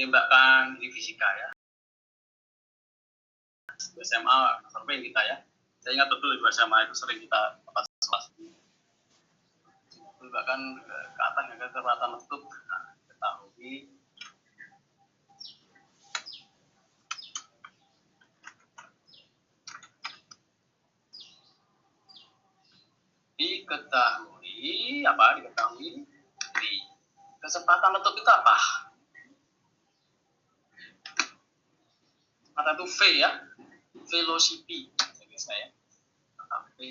menembakkan di fisika ya. SMA survei kita ya. Saya ingat betul di SMA itu sering kita kelas. Bahkan keatan letup ketahui diketahui di kecepatan letup itu apa? Kecepatan itu V ya, velocity saya. V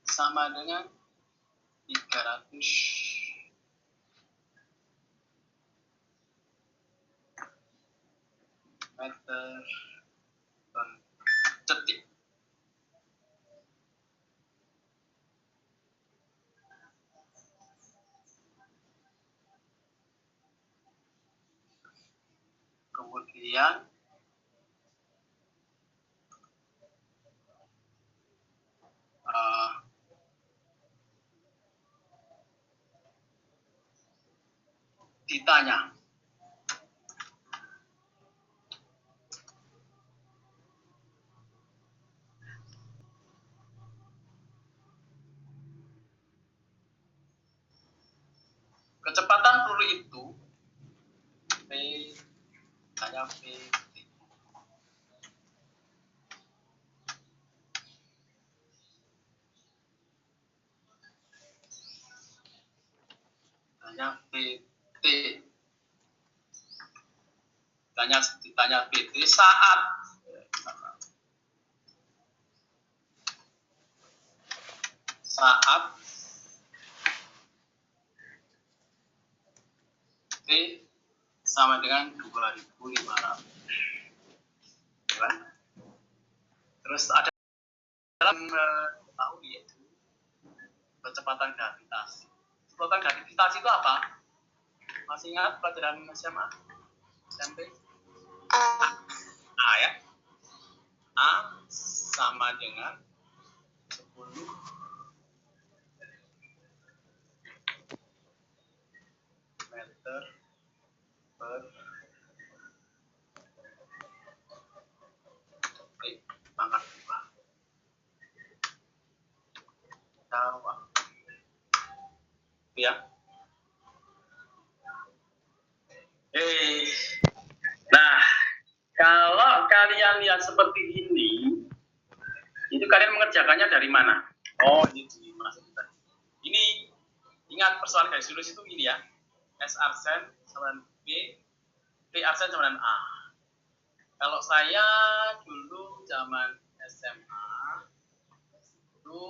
sama dengan 300 meter per detik. Kemudian ditanya kecepatan peluru itu V tanya V tanya PT ditanya PT saat T sama dengan 2.500. Terus ada dalam tahu yaitu kecepatan gravitasi. Kecepatan gravitasi itu apa? Masih ingat pelajaran SMA? SMP? A ya. A sama dengan 10 meter per detik pangkat 2. Jawab. Ya. Nah, kalau kalian lihat seperti ini, itu kalian mengerjakannya dari mana? Oh, ini di masuk tadi. Ini ingat persoalan garis lurus itu ini ya. S arsen sama dengan B, P arsen sama dengan A. Kalau saya dulu zaman SMA itu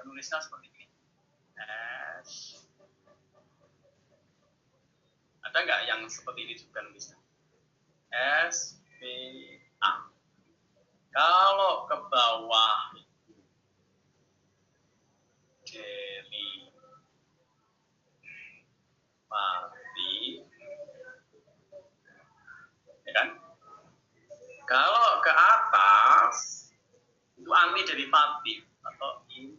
nulisnya seperti ini. S. Ada nggak yang seperti ini juga nulisnya? S P A. Kalau ke bawah dari Pati, ya kan? Kalau ke atas itu anti derivatif atau integral.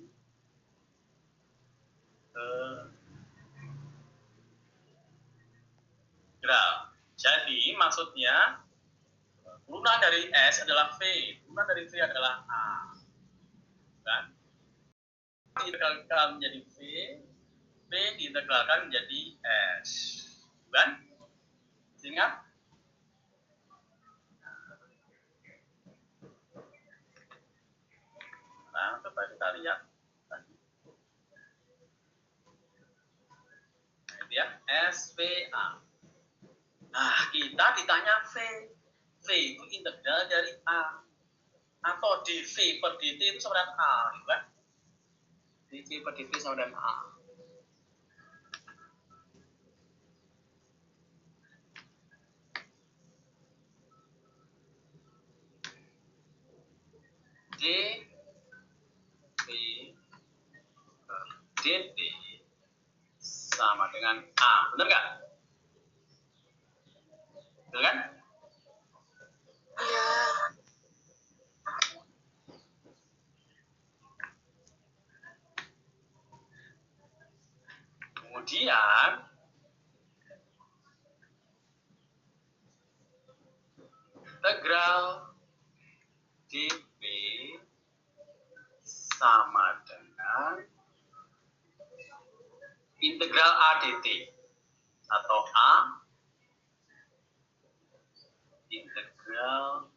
Jadi maksudnya turunan dari S adalah V, turunan dari V adalah A. Kan? Diintegralkan menjadi V, V diintegralkan menjadi S. Kan? Sehingga nah, coba kita lihat. Ya, SVA. Nah, kita ditanya V. V itu integral dari A. Atau dV per dt itu sama dengan A. Kan? dV per dt sama dengan A. dV per dt sama dengan A. Benar nggak? Benar kan? Iya. Kemudian integral dp sama dengan integral a dt atau a integral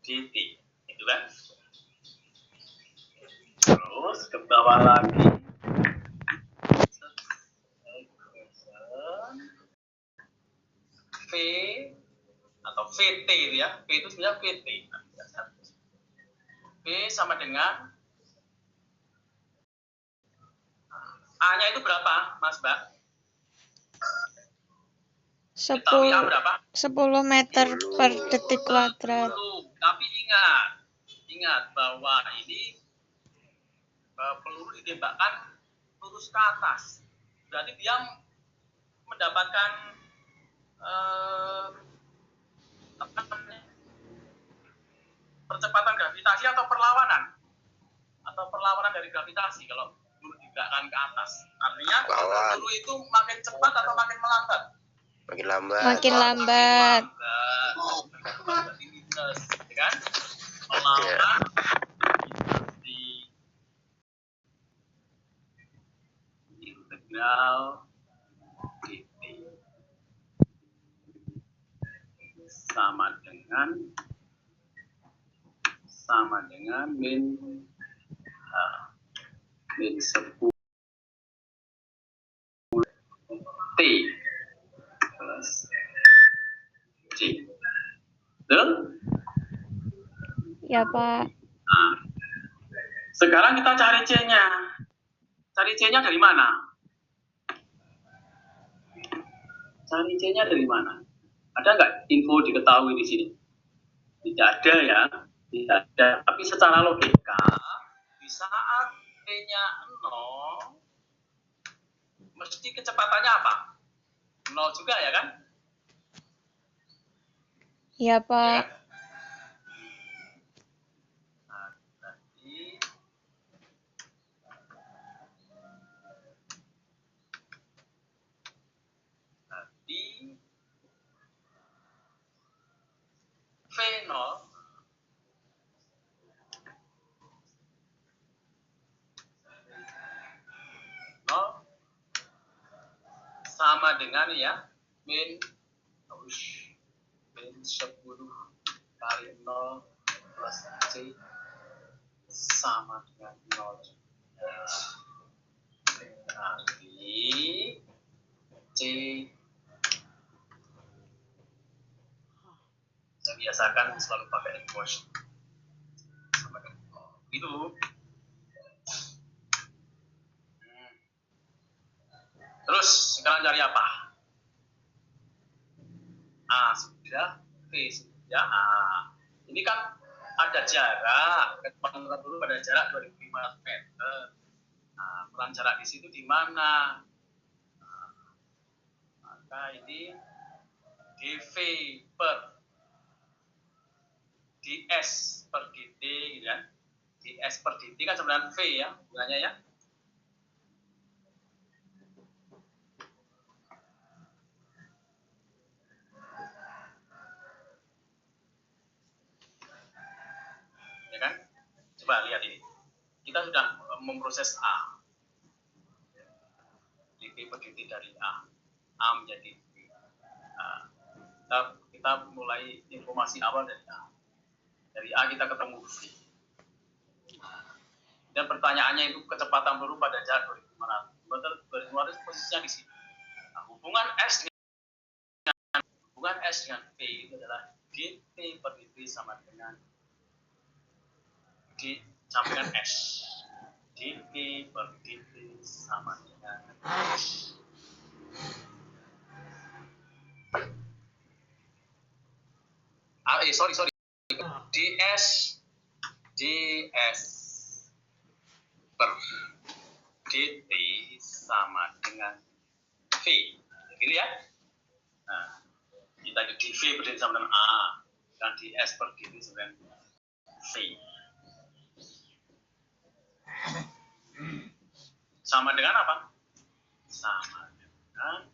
dt, itu kan? Terus ke bawah lagi V atau VT itu ya, V itu sebenarnya VT. V sama dengan A-nya itu berapa, Mas Mbak? 10 berapa? 10 meter per detik kuadrat. Tapi ingat bahwa ini peluru ditembakkan lurus ke atas. Berarti dia mendapatkan percepatan gravitasi atau perlawanan dari gravitasi kalau peluru ditembakkan ke atas. Artinya peluru itu makin cepat atau makin melambat? Makin lambat. Makin lambat. Berarti minus, kan? Melawan di integral dt sama dengan min 10 t plus c. Betul? Ya, Pak. Nah, sekarang kita cari C-nya. Cari C-nya dari mana? Cari C-nya dari mana? Ada nggak info diketahui di sini? Tidak ada ya. Tidak ada. Tapi secara logika, di saat T-nya 0, mesti kecepatannya apa? 0 juga ya kan? Ya, Pak. Nah, berarti V0 sama dengan ya min 10 kali 0 plus C sama dengan 0. Berarti C saya biasakan selalu pakai equation sama dengan 0. Itu. Terus sekarang cari apa? A sudah, V sudah. Ini kan ada jarak, kecepatan dulu pada jarak 2500 meter. Nah, peran jarak di situ di mana? Maka ini dv per ds per dt gitu kan. ds per dt kan sebenarnya v ya, bilangnya ya. Ya kan? Coba lihat ini. Kita sudah memproses A. dv per dt dari A menjadi V. Kita mulai informasi awal dari A. Dari A kita ketemu V. Dan pertanyaannya itu kecepatan peluru pada jarak 2500. 2500 posisinya di sini. Nah, hubungan S dengan V itu adalah dv per dt sama dengan D sama dengan S. dv per dt sama dengan S. Sorry. ds per dt sama dengan V. Gitu ya. Nah, kita di dv per dt sama dengan A dan ds per dt sama dengan V. Sama dengan apa? Sama dengan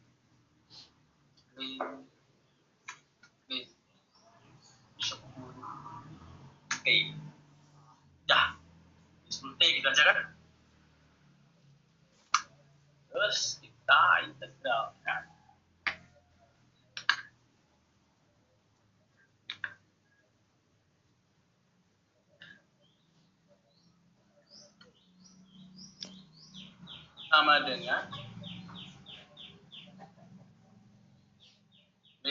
T. Ya, 10 T gitu aja kan. Terus kita integralkan. Sama dengan B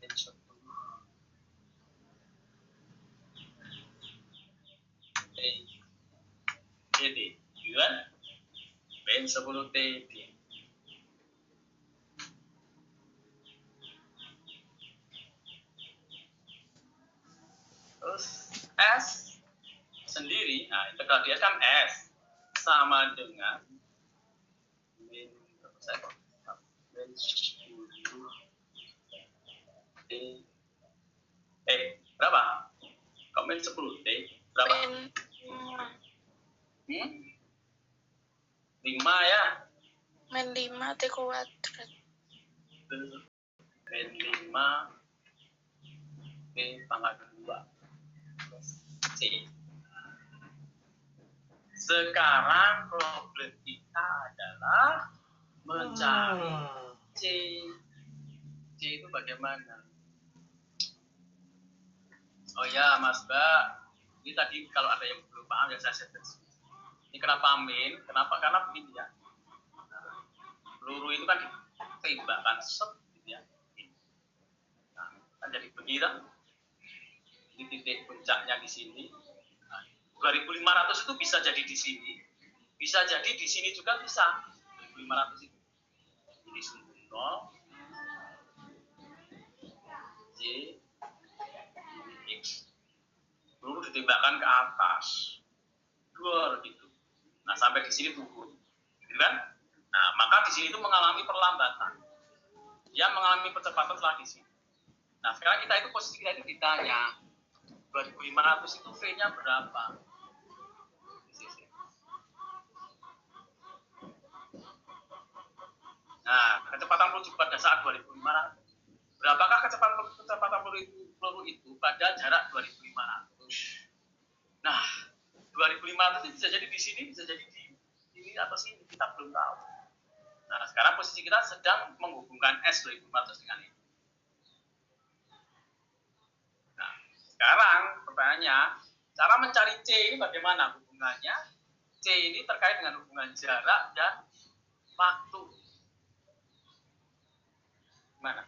T10 T DD, gitu kan? Ben 10 T D. Terus S sendiri, nah integral dia kan S sama dengan min ben 10 T berapa? Kok min 10 T berapa? Ben 5 ya? Men 5 T kuadrat. Ben 5 T pangkat 2 C. Sekarang problem kita adalah mencari C. C itu bagaimana? Oh ya, Mas Mbak. Ini tadi kalau ada yang belum paham ya saya share. Ini kenapa min? Kenapa? Karena begini ya. Peluru itu kan ditembakkan set gitu ya. Nah, kan jadi begitu. Di titik puncaknya di sini. Nah, 2500 itu bisa jadi di sini. Bisa jadi di sini juga bisa. 2500 itu. Ini sumbu 0. J X. Peluru ditembakkan ke atas. Dua gitu. Nah, sampai di sini turun. Gitu kan? Nah, maka di sini itu mengalami perlambatan. Dia mengalami percepatan setelah di sini. Nah, sekarang kita itu posisi kita itu ditanya 2500 itu V-nya berapa? Nah, kecepatan peluru pada saat 2500. Berapakah kecepatan peluru itu pada jarak 2500? Nah, 2500 itu bisa jadi di sini, bisa jadi di sini atau sini, kita belum tahu. Nah, sekarang posisi kita sedang menghubungkan S 2500 dengan ini. Nah, sekarang pertanyaannya, cara mencari C ini bagaimana hubungannya? C ini terkait dengan hubungan jarak dan waktu. Gimana?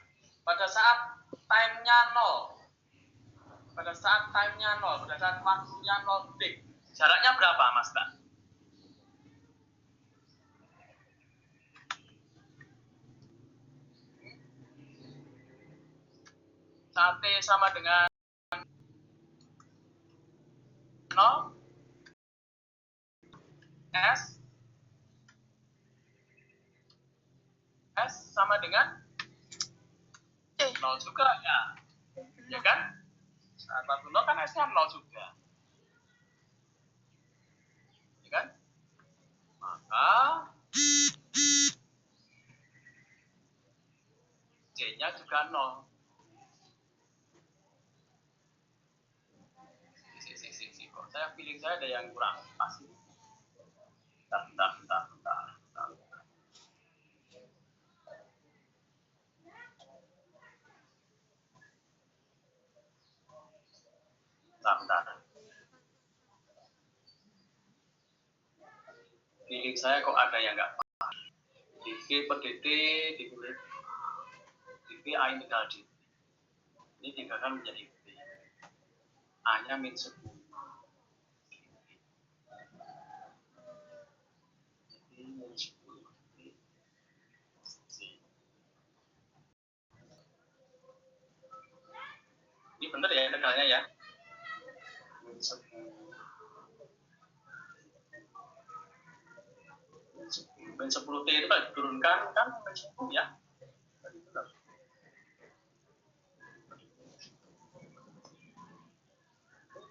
Pada saat time-nya 0, pada saat time-nya 0, pada saat waktunya 0 detik, jaraknya berapa, Mas Mbak? Saat T sama dengan 0, S sama dengan 0 juga ya. Ya kan? Saat waktu 0 kan S-nya 0 juga. Ya kan? Maka C-nya juga 0. Kok saya feeling saya ada yang kurang pas ini. Bentar. Feeling saya kok ada yang nggak pas. Di V per dt dikulit di V A integral dt. Ini tinggalkan menjadi V. A-nya min 10. Jadi min 10. Ini benar ya integralnya ya. Min 10. Min 10 T itu kalau diturunkan kan min 10 ya.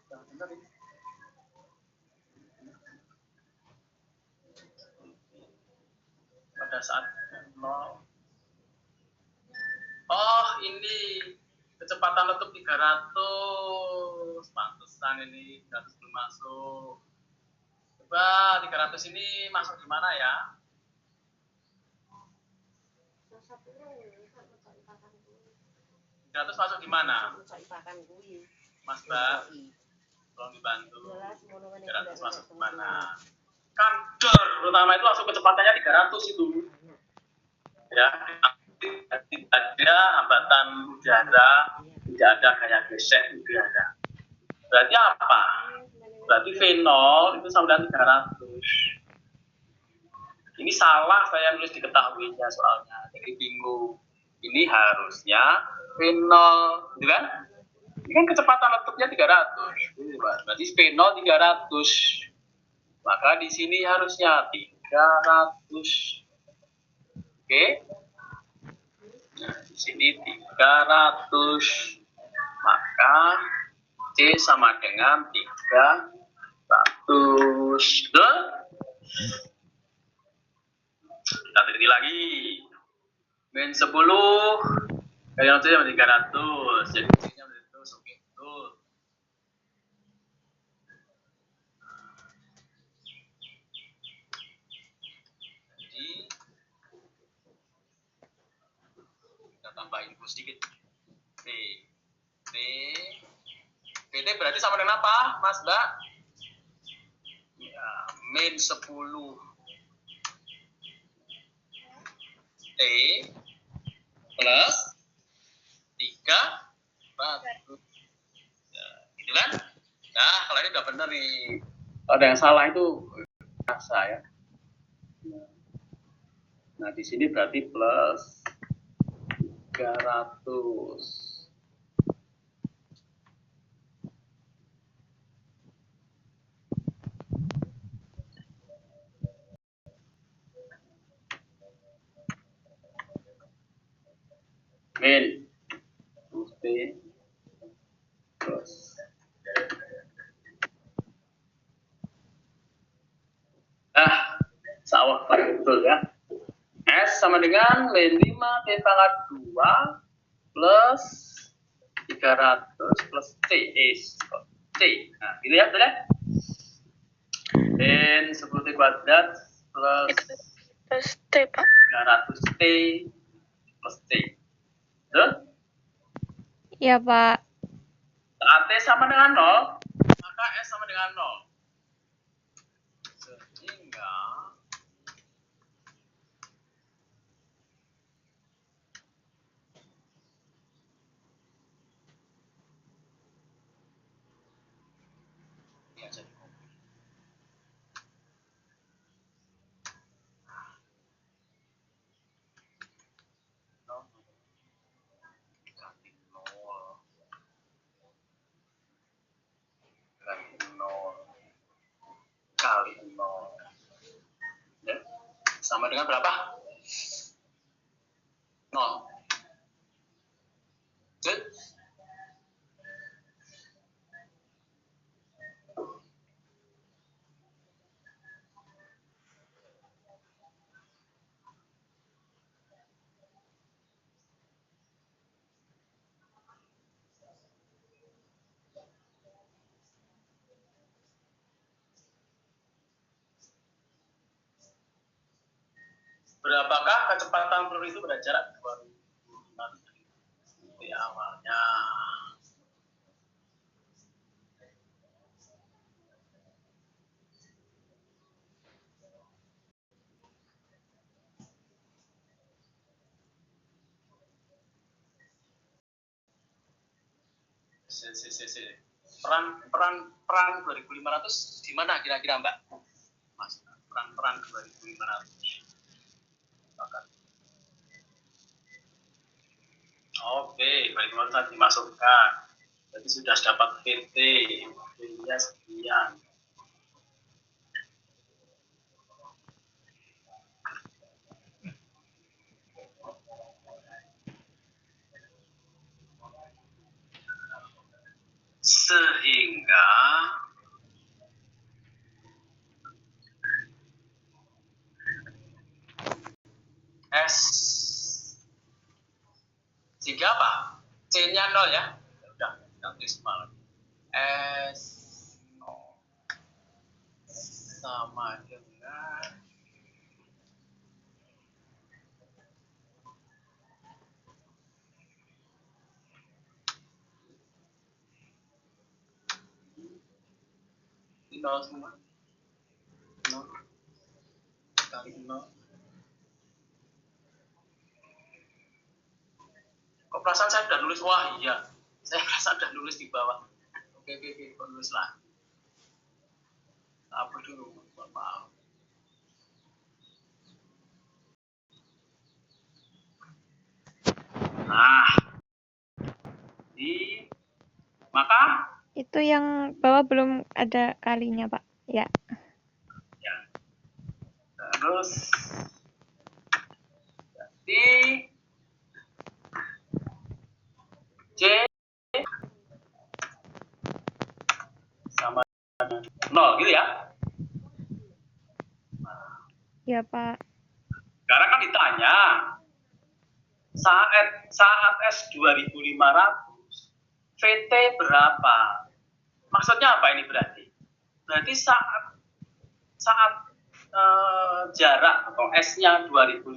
Benar ini. Pada saat 0. Oh, ini kecepatan letup 300 pantesan ini 300 belum masuk. Coba 300 ini masuk di mana ya? Terus masuk di mana? Mas Mbak, tolong dibantu. 300 masuk di mana? Kantor pertama itu langsung kecepatannya 300 itu. Ya, tidak ada hambatan udara, tidak ada gaya gesek udara. Berarti apa? Berarti V0 itu sama dengan 300. Ini salah saya nulis diketahuinya soalnya, jadi bingung. Ini harusnya V0, gitu kan? Ini kan kecepatan letupnya 300. Berarti V0 300. Maka di sini harusnya 300. Oke? Nah, di sini 300. Maka C sama dengan 300. Betul? Kita teliti lagi. Min 10 kali 100 sama 300. Jadi C-nya betul. Oke, betul. Jadi kita tambahin sedikit. T. PT berarti sama dengan apa, Mas Mbak? Ya, min 10 T plus 300. Ya, gitu kan? Nah, kalau ini udah benar nih. Kalau ada yang salah itu biasa ya. Nah, di sini berarti plus 300. Min T plus sawah betul ya. S sama dengan min 5 T pangkat 2 plus 300 plus C. C. Nah, gitu ya, betul ya? Min 10 T kuadrat plus T, Pak. 300 T plus C. Betul? Ya, Pak. Saat T sama dengan 0, maka S sama dengan 0. Sehingga ini aja di copy. Ganti 0. Ganti 0 kali 0. Ya. Sama dengan berapa? 0. Good. Berapakah kecepatan peluru itu pada jarak 2005 di awalnya? Peran 2500 di mana kira-kira Mbak? Mas, peran 2500. Oke, 2500 dimasukkan. Jadi sudah dapat VT. VT-nya sekian. Sehingga S sehingga apa? C-nya 0 ya. Udah tulis malah. S0 sama dengan ini 0 semua, 0 kali 0. Kok perasaan saya sudah nulis? Wah iya, saya perasaan sudah nulis di bawah. Oke, kok nulis lah. Apa dulu, maaf. Nah, maka Itu yang bawah belum ada kalinya, Pak. Ya. ya. Terus di C sama 0 gitu ya. Ya, Pak. Sekarang kan ditanya saat S 2500 VT berapa? Maksudnya apa ini berarti? Berarti saat jarak atau S-nya 2500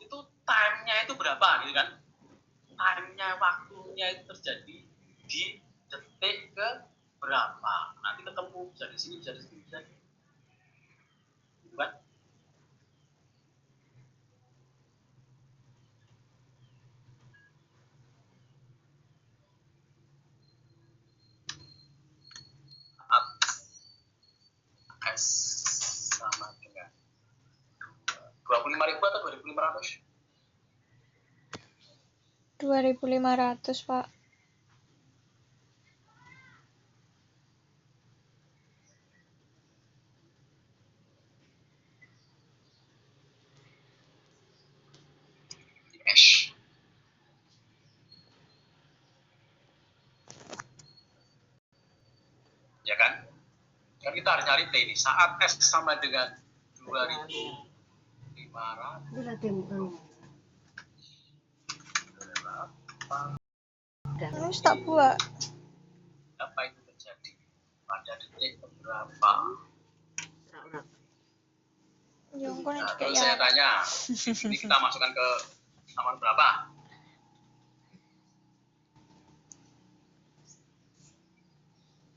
itu time-nya itu berapa gitu kan? Time-nya, waktunya itu terjadi di detik ke berapa? Nanti ketemu bisa di sini, bisa di sini, bisa di sini. Gitu kan? S sama dengan 25.000 atau 2.500? 2.500, Pak. S. Ya kan? Dan kita harus nyari T ini. Saat S sama dengan 2.500. Terus tak buat. Apa itu terjadi? Pada detik berapa? Nah, terus saya tanya, ini kita masukkan ke nomor berapa?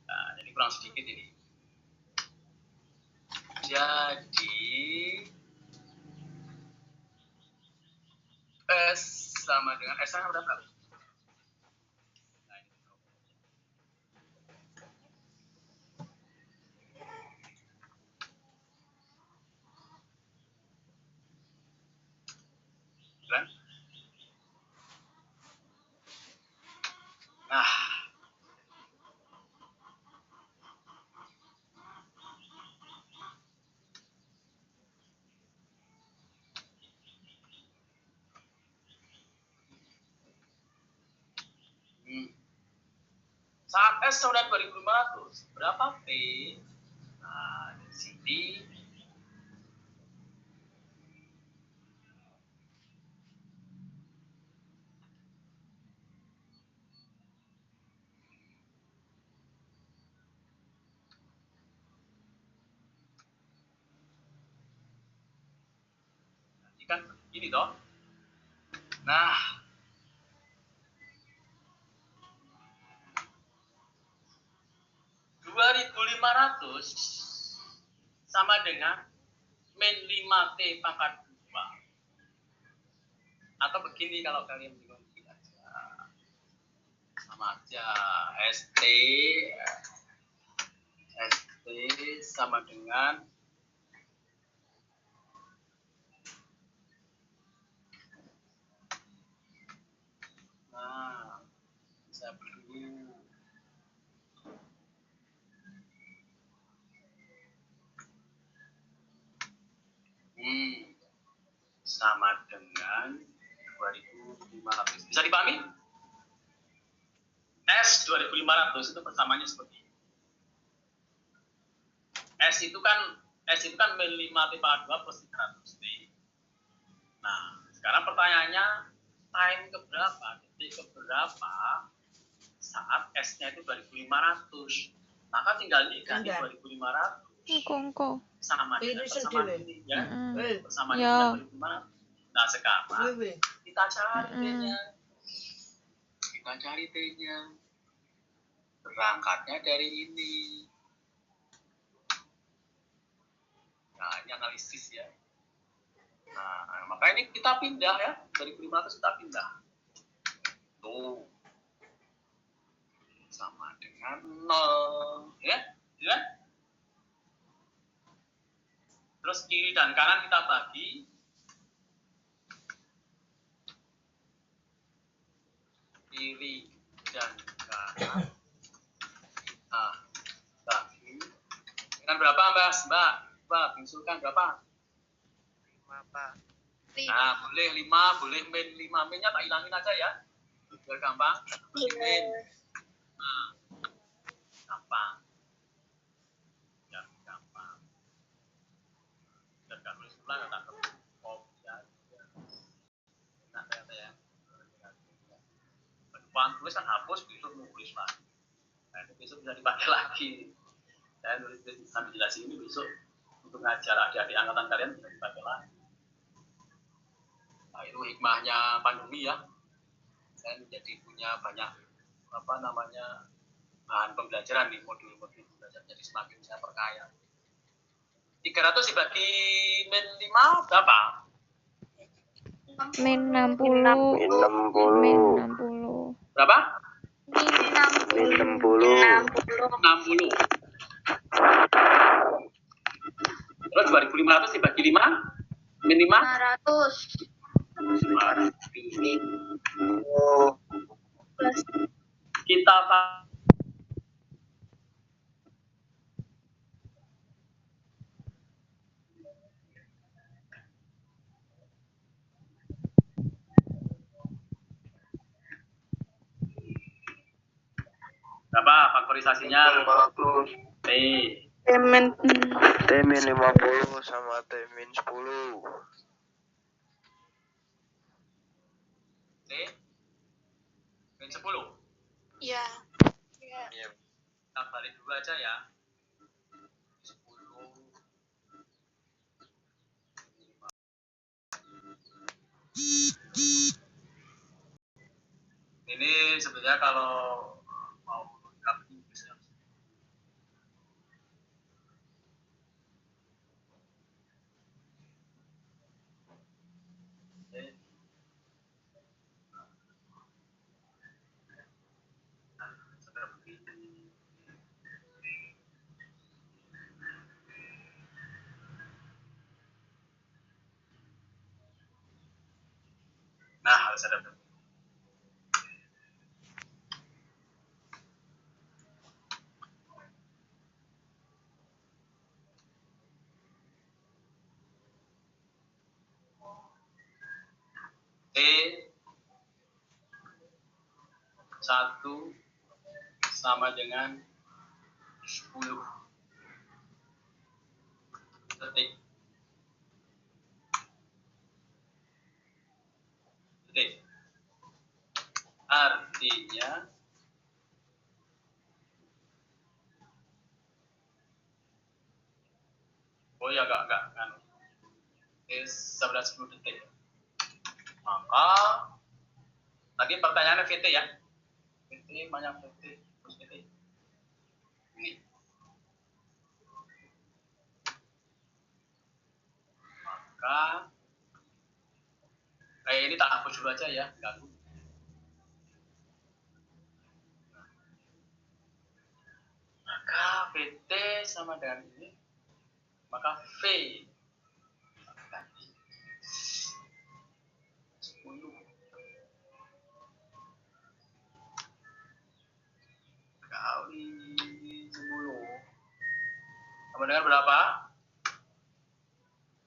Nah, jadi kurang sedikit ini. Jadi S sama dengan S sama berapa? Nah, ini. Kan? Nah, saat S sama dengan 2.500, berapa P? Nah, di sini kan ini toh. Nah, 2.500 sama dengan min 5T pangkat 2. Atau begini kalau kalian bingung aja. Sama aja. ST sama dengan nah, bisa begini. Sama dengan 2.500. Bisa dipahami? S 2.500 itu persamaannya seperti ini. S itu kan min 5 T pangkat 2 plus 300 T. Nah, sekarang pertanyaannya time keberapa, detik keberapa saat S-nya itu 2.500. Maka tinggal dikali Enggak. 2.500 Engko. sama dengan Ini persamaan sendiri. ini, ya. Persamaan Ya. dengan 2.500. Nah, sekarang kita cari T-nya. Kita cari T-nya. Berangkatnya dari ini. Nah, ini analisis ya. Nah, maka ini kita pindah ya. 2.500 kita pindah. Tuh. Sama dengan 0. Ya? Ya? Terus kiri dan kanan kita bagi. Kiri dan kanan. Nah, bagi. Dengan berapa, Mbak, usulkan berapa? 5, Pak. Nah, boleh 5, boleh min 5. Minnya tak hilangin aja ya. Biar gampang. Min. Nah, gampang. Ya, gampang. Dan gak nulis ulang, tak kopi aja. Nah, ternyata ya. Depan tulis kan hapus, besok nulis lagi. Nah, itu besok bisa dipakai lagi. Saya nulis sambil jelasin ini besok untuk ngajar adik-adik angkatan kalian bisa dipakai lagi. Nah, itu hikmahnya pandemi ya. Saya menjadi punya banyak bahan pembelajaran di modul-modul belajar. Jadi semakin saya perkaya. 300 dibagi min 5 berapa? Min 60. Min 60. Berapa? Min 60. 60. Terus 2.500 dibagi 5 min 5? 500. 500. Plus Kita berapa faktorisasinya? T. T-min 50 sama T-min 10. T. Min 10. ya. Iya. Kita balik dulu aja ya. 10. Ini sebenarnya kalau mau lengkap ini bisa. Nah, harus ada. T 1 sama dengan 10 detik. Artinya oh ya enggak kan. 11 detik. Maka tadi pertanyaannya VT ya. VT banyak VT terus VT. Ini. Maka kayak ini tak hapus dulu aja ya, ganggu. Maka VT sama dengan ini. Maka V tadi 10 kali 10 sama dengan berapa?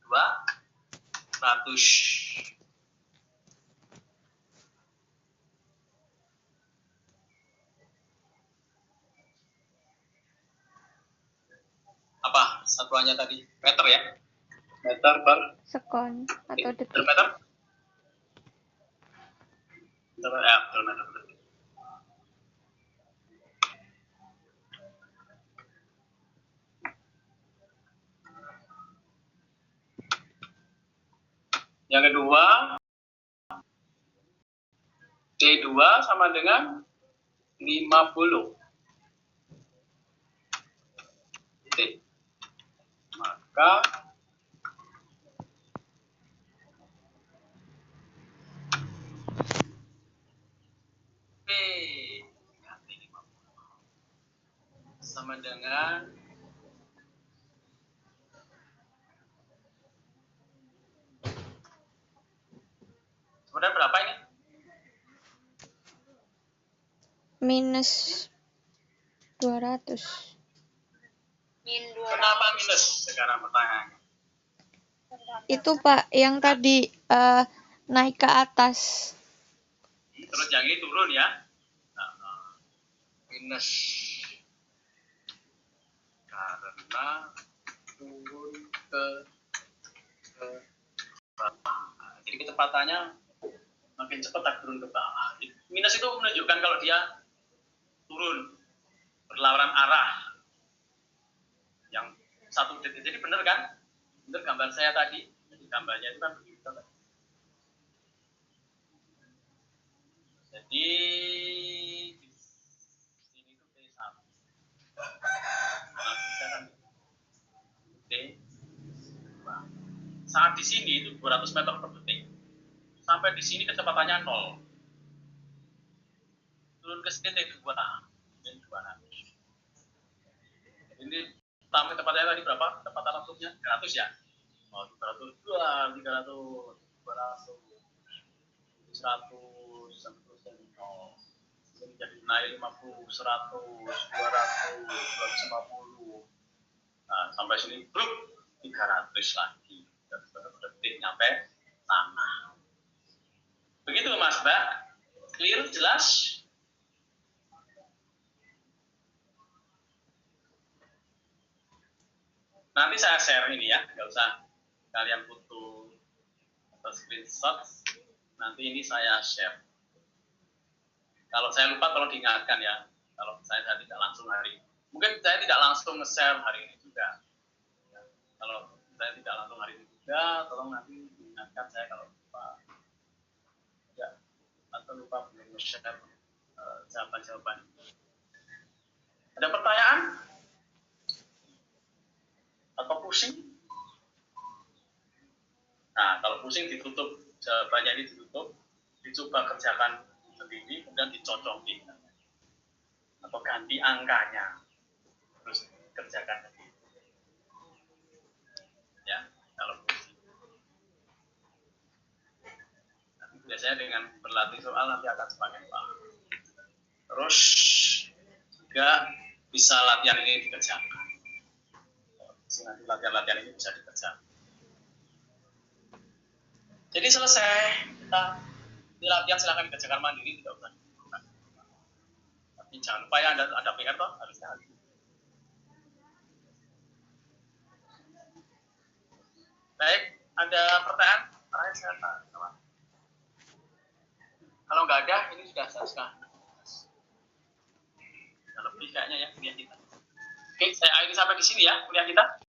200. Apa satuannya tadi? Meter ya? Meter per Sekon atau detik. meter? Meter ya, meter. Yang kedua, D2 sama dengan 50. Titik. Maka P ganti 50 sama dengan sebenarnya berapa ini? Minus 200. Min Kenapa 200. minus sekarang pertanyaannya? Itu Pak, yang tadi naik ke atas. Terus yang ini turun ya. Minus karena turun ke bawah. Jadi kecepatannya makin cepat turun ke bawah. Minus itu menunjukkan kalau dia turun berlawanan arah. Yang satu detik. Jadi benar kan? Benar gambar saya tadi. Jadi gambarnya itu kan begitu. Jadi di sini itu T1. Nah, bisa kan T. Saat di sini itu 200 meter per detik. Sampai di sini kecepatannya 0. Turun ke sini T2. Dan 200. Ini pertama kecepatannya tadi berapa? Kecepatan langsungnya 100 ya? Oh, 200, 300, 200, 100, sampai terusnya 0. Ini jadi naik 50, 100, 200, 250. Nah, sampai sini, bruk, 300 lagi. 300 detik nyampe tanah. Begitu Mas Mbak? Clear, jelas? Nanti saya share ini ya, nggak usah kalian foto atau screenshot. Nanti ini saya share. Kalau saya lupa tolong diingatkan ya. Kalau saya tidak langsung hari ini. Mungkin saya tidak langsung nge-share hari ini juga. Ya. Kalau saya tidak langsung hari ini juga, tolong nanti diingatkan saya kalau lupa. Ya, atau lupa belum nge-share jawaban-jawaban. Ada pertanyaan? Atau pusing? Nah, kalau pusing ditutup, jawabannya ini ditutup, dicoba kerjakan sendiri, kemudian dicocokin. Atau ganti angkanya, terus kerjakan sendiri. Ya, kalau pusing. Nanti biasanya dengan berlatih soal nanti akan semakin paham. Terus juga bisa latihan ini dikerjakan. Nanti latihan-latihan ini bisa dikerjakan. Jadi selesai kita di latihan silahkan dikerjakan mandiri, tidak usah dibutuhkan. Tapi jangan lupa ya ada PR toh harusnya. Baik, ada pertanyaan? Terakhir saya tanya. Kalau nggak ada, ini sudah selesai. Lebih kayaknya ya kuliah kita. Oke, saya akhiri sampai di sini ya kuliah kita.